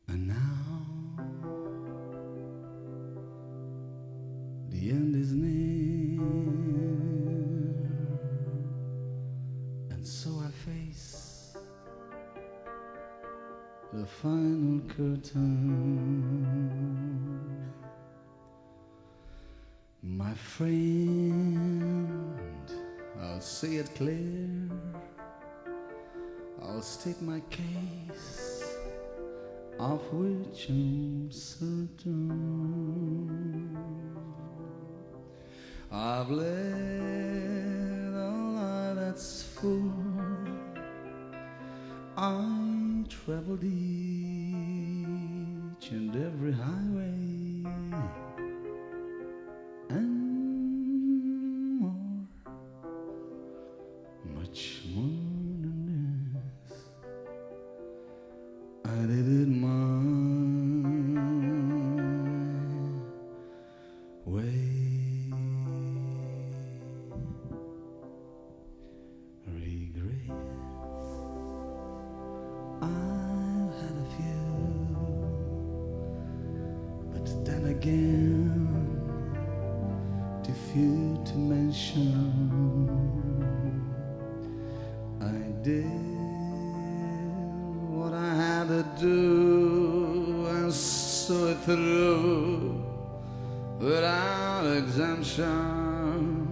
And now the end is near, and so I face the final curtain. My friend, I'll see it clear, I'll state my case, of which I'm certain. I've led a life that's full, I traveled each and every highway and more, much more than this. I did it my way. Again, too few to mention. I did what I had to do and saw it through without exemption.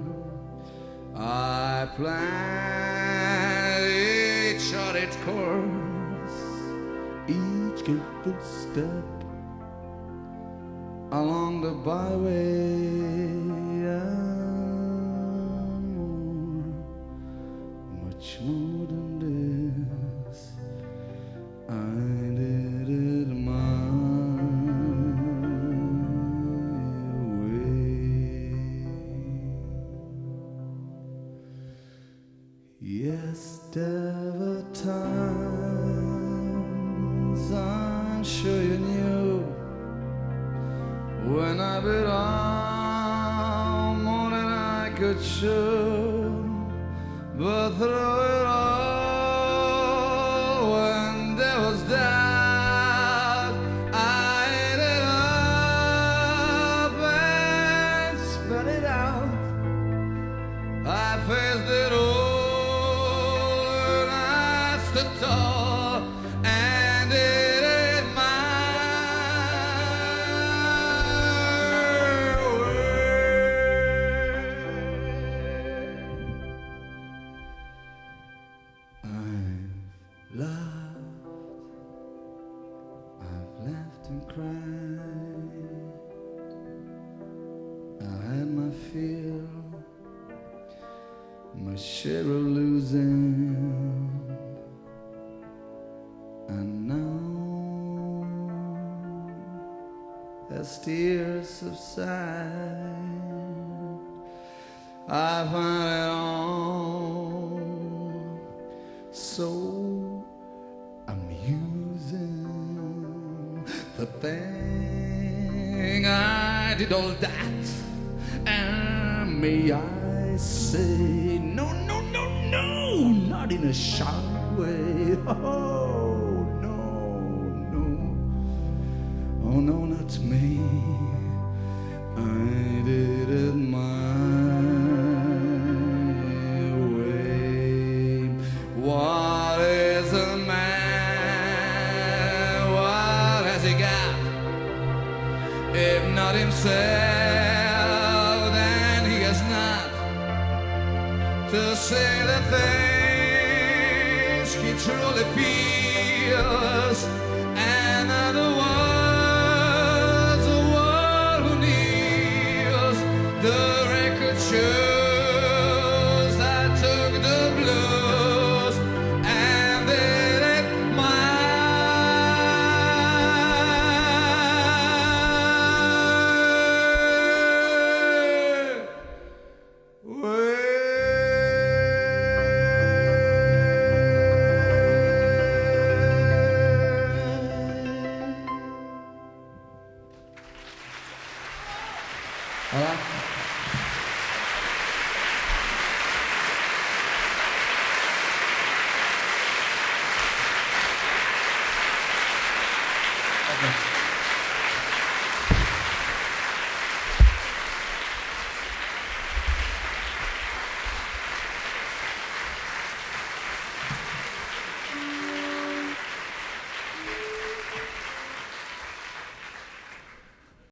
I planned each charted course, each careful step along the byway, and more, much more than this. I did it my way. Yes, there were times I'm sure you knew when I bit on more than I could chew, but through it all, when there was doubt, I ate it up and spat it out. I faced it all and I stood tall and did it my share of losing, and now as tears subside, I find it all so amusing. The thing I did all that, and may I say, no, no, no, no, not in a shy way. Oh, no, no, oh, no, not me. I did it my way. What is a man? What has he got? If not himself, then he has not to say the things he truly feels, and other words, the one who kneels. The record shows I took the blues and did it my way. Hvala. Hvala.